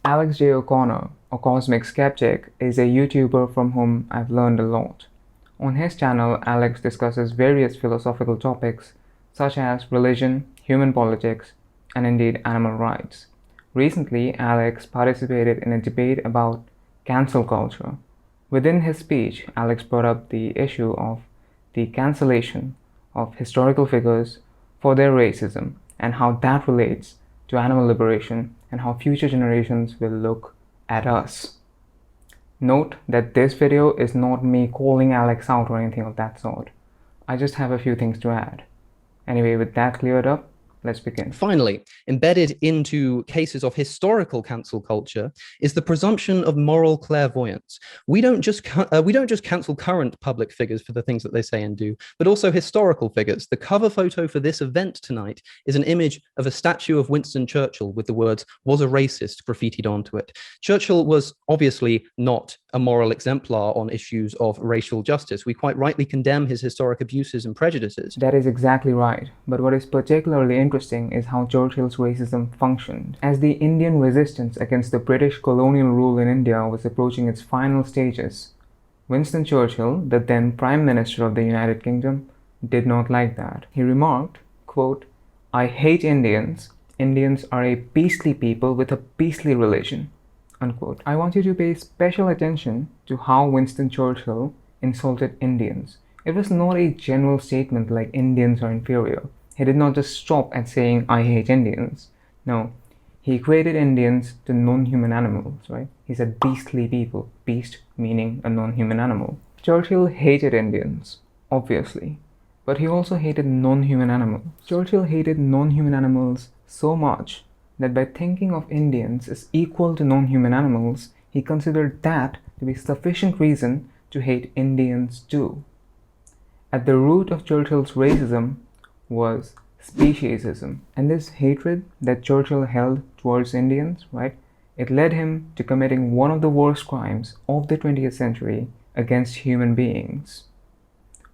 Alex J. O'Connor, or CosmicSkeptic, is a YouTuber from whom I've learned a lot. On his channel, Alex discusses various philosophical topics such as religion, human politics, and indeed animal rights. Recently, Alex participated in a debate about cancel culture. Within his speech, Alex brought up the issue of the cancellation of historical figures for their racism and how that relates to animal liberation and how future generations will look at us. Note that this video is not me calling Alex out or anything of that sort. I just have a few things to add. Anyway, with that cleared up, let's begin. Finally, embedded into cases of historical cancel culture is the presumption of moral clairvoyance. We don't just cancel current public figures for the things that they say and do, but also historical figures. The cover photo for this event tonight is an image of a statue of Winston Churchill with the words "was a racist" graffitied onto it. Churchill was obviously not a moral exemplar on issues of racial justice. We quite rightly condemn his historic abuses and prejudices. That is exactly right. But what is particularly interesting is how Churchill's racism functioned. As the Indian resistance against the British colonial rule in India was approaching its final stages, Winston Churchill, the then Prime Minister of the United Kingdom, did not like that. He remarked, quote, "I hate Indians. Indians are a beastly people with a beastly religion." Unquote. I want you to pay special attention to how Winston Churchill insulted Indians. It was not a general statement like Indians are inferior. He did not just stop at saying, "I hate Indians." No, he equated Indians to non-human animals, right? He said beastly people, beast meaning a non-human animal. Churchill hated Indians, obviously, but he also hated non-human animals. Churchill hated non-human animals so much that by thinking of Indians as equal to non-human animals, he considered that to be sufficient reason to hate Indians too. At the root of Churchill's racism was speciesism, and this hatred that Churchill held towards Indians, right, it led him to committing one of the worst crimes of the 20th century against human beings.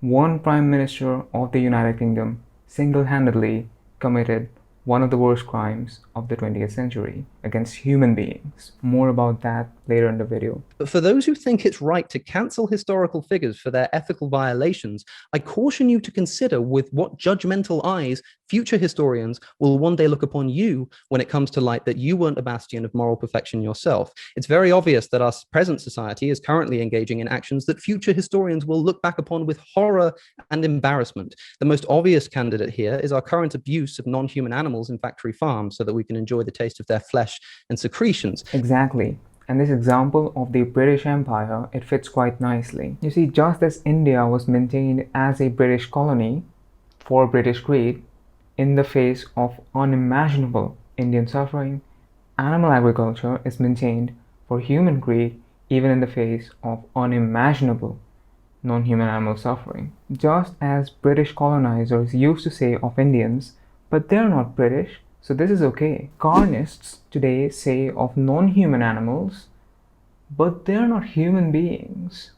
One Prime Minister of the United Kingdom single-handedly committed one of the worst crimes of the 20th century against human beings. More about that later in the video. But for those who think it's right to cancel historical figures for their ethical violations, I caution you to consider with what judgmental eyes future historians will one day look upon you when it comes to light that you weren't a bastion of moral perfection yourself. It's very obvious that our present society is currently engaging in actions that future historians will look back upon with horror and embarrassment. The most obvious candidate here is our current abuse of non-human animals in factory farms so that we can enjoy the taste of their flesh and secretions. Exactly. And this example of the British Empire, it fits quite nicely. You see, just as India was maintained as a British colony for British greed in the face of unimaginable Indian suffering, animal agriculture is maintained for human greed even in the face of unimaginable non-human animal suffering. Just as British colonizers used to say of Indians, "But they're not British, so this is okay." Carnists today say of non-human animals, "But they're not human beings,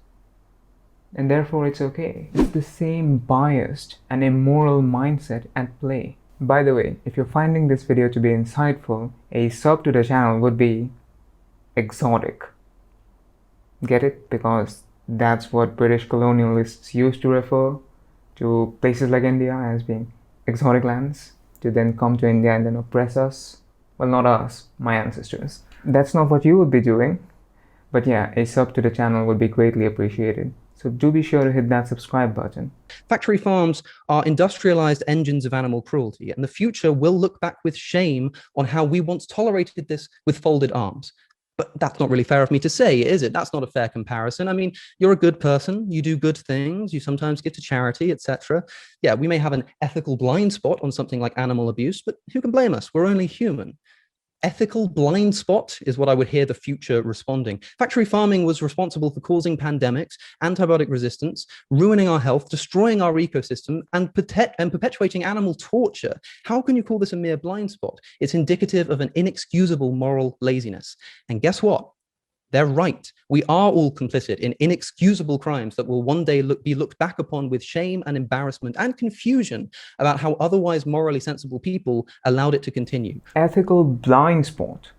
and therefore it's okay." It's the same biased and immoral mindset at play. By the way, if you're finding this video to be insightful, a sub to the channel would be exotic. Get it? Because that's what British colonialists used to refer to places like India as being exotic lands, to then come to India and then oppress us. Well, not us, my ancestors. That's not what you would be doing. But yeah, a sub to the channel would be greatly appreciated. So do be sure to hit that subscribe button. Factory farms are industrialized engines of animal cruelty, and the future will look back with shame on how we once tolerated this with folded arms. But that's not really fair of me to say, is it? That's not a fair comparison. I mean, you're a good person, you do good things, you sometimes give to charity, etc. Yeah, we may have an ethical blind spot on something like animal abuse, but who can blame us? We're only human. Ethical blind spot is what I would hear the future responding. Factory farming was responsible for causing pandemics, antibiotic resistance, ruining our health, destroying our ecosystem, and perpetuating animal torture. How can you call this a mere blind spot? It's indicative of an inexcusable moral laziness. And guess what? They're right. We are all complicit in inexcusable crimes that will one day be looked back upon with shame and embarrassment and confusion about how otherwise morally sensible people allowed it to continue. Ethical blind spot.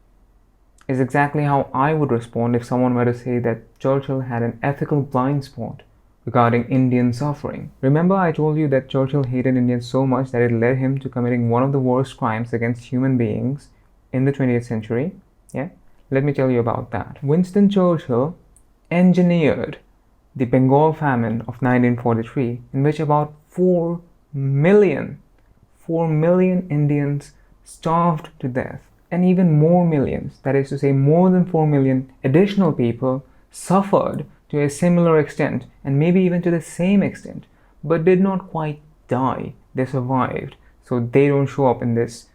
is exactly how I would respond if someone were to say that Churchill had an ethical blind spot regarding Indian suffering. Remember I told you that Churchill hated Indians so much that it led him to committing one of the worst crimes against human beings in the 20th century? Yeah? Let me tell you about that. Winston Churchill engineered the Bengal famine of 1943, in which about 4 million Indians starved to death, and even more millions, that is to say more than 4 million additional people, suffered to a similar extent, and maybe even to the same extent, but did not quite die. They survived, so they don't show up in this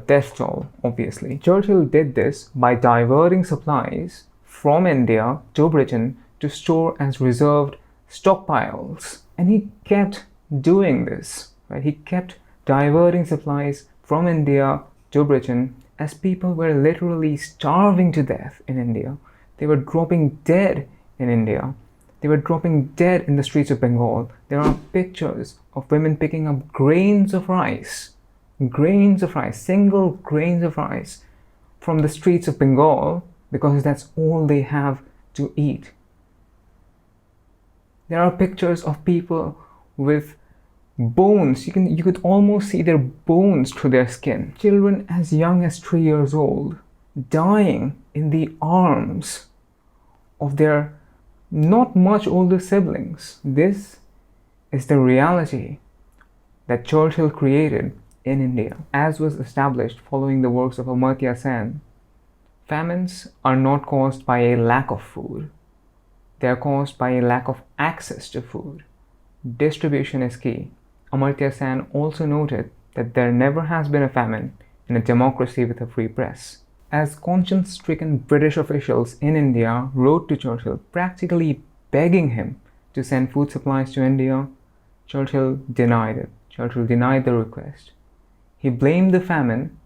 death toll, obviously. Churchill did this by diverting supplies from India to Britain to store as reserved stockpiles. And he kept doing this, right? He kept diverting supplies from India to Britain as people were literally starving to death in India. They were dropping dead in India. They were dropping dead in the streets of Bengal. There are pictures of women picking up grains of rice, single grains of rice from the streets of Bengal because that's all they have to eat. There are pictures of people with bones. You could almost see their bones through their skin. Children as young as 3 years old dying in the arms of their not much older siblings. This is the reality that Churchill created in India, as was established following the works of Amartya Sen. Famines are not caused by a lack of food. They are caused by a lack of access to food. Distribution is key. Amartya Sen also noted that there never has been a famine in a democracy with a free press. As conscience-stricken British officials in India wrote to Churchill, practically begging him to send food supplies to India, Churchill denied it. Churchill denied the request. He blamed the famine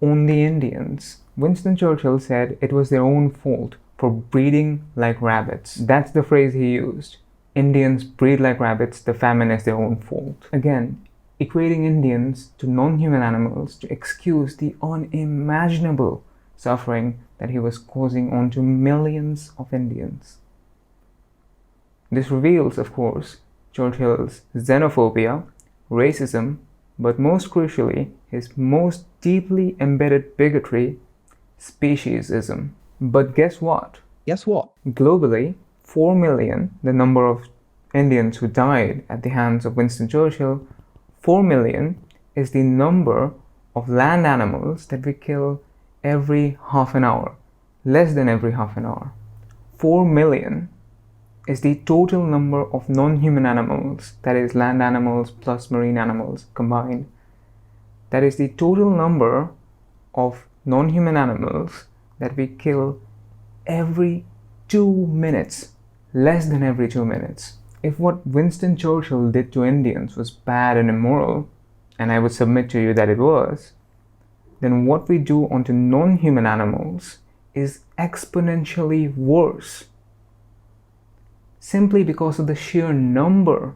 on the Indians. Winston Churchill said it was their own fault for breeding like rabbits. That's the phrase he used. Indians breed like rabbits, the famine is their own fault. Again, equating Indians to non-human animals to excuse the unimaginable suffering that he was causing onto millions of Indians. This reveals, of course, Churchill's xenophobia, racism, but most crucially, his most deeply embedded bigotry, speciesism. But guess what? Guess what? Globally, 4 million, the number of Indians who died at the hands of Winston Churchill, 4 million is the number of land animals that we kill every half an hour, less than every half an hour. 4 million is the total number of non-human animals, that is land animals plus marine animals combined. That is the total number of non-human animals that we kill every 2 minutes, less than every 2 minutes. If what Winston Churchill did to Indians was bad and immoral, and I would submit to you that it was, then what we do onto non-human animals is exponentially worse, simply because of the sheer number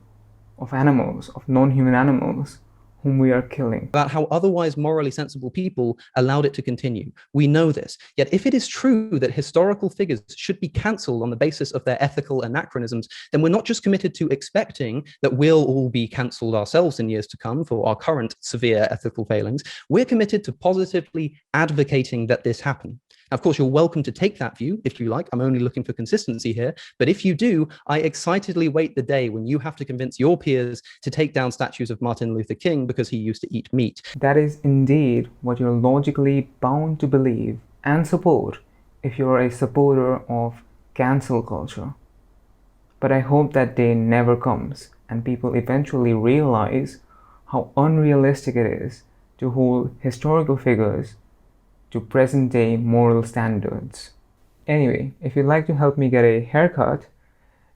of animals, of non-human animals, whom we are killing. About how otherwise morally sensible people allowed it to continue. We know this. Yet if it is true that historical figures should be cancelled on the basis of their ethical anachronisms, then we're not just committed to expecting that we'll all be cancelled ourselves in years to come for our current severe ethical failings. We're committed to positively advocating that this happen. Now, of course, you're welcome to take that view if you like. I'm only looking for consistency here. But if you do, I excitedly wait the day when you have to convince your peers to take down statues of Martin Luther King because he used to eat meat. That is indeed what you're logically bound to believe and support if you're a supporter of cancel culture. But I hope that day never comes and people eventually realize how unrealistic it is to hold historical figures to present-day moral standards. Anyway, if you'd like to help me get a haircut,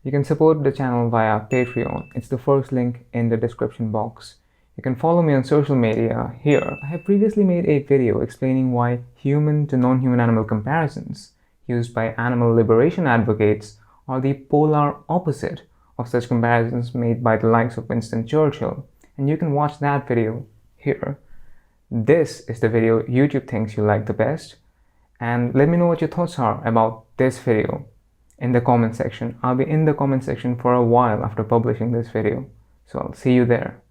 you can support the channel via Patreon. It's the first link in the description box. You can follow me on social media here. I have previously made a video explaining why human to non-human animal comparisons used by animal liberation advocates are the polar opposite of such comparisons made by the likes of Winston Churchill. And you can watch that video here. This is the video YouTube thinks you like the best, And let me know what your thoughts are about this video in the comment section. I'll be in the comment section for a while after publishing this video, so I'll see you there.